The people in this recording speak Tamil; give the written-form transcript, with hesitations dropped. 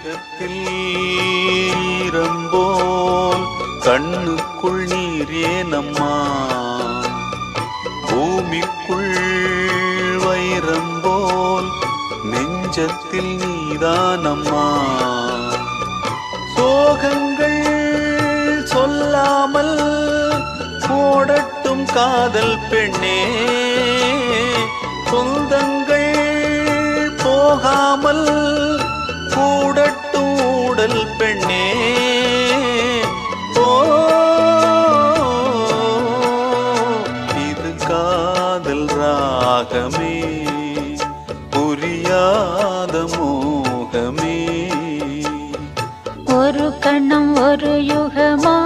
மேகத்தில் ஈரம்போல் கண்ணுக்குள் நீர் ஏனம்மா, பூமிக்குள் வைரம்போல் நெஞ்சத்தில் நீதானம்மா. சோகங்கள் சொல்லாமல் ஓடட்டும் காதல் பெண்ணே, சொந்தங்கள் போகாமல் கூடட்டும் ஊடல் பெண்ணே. ஓ, இது காதல் ராகமே, புரியாத மோகமே. ஒரு கணம் ஒரு யுகமா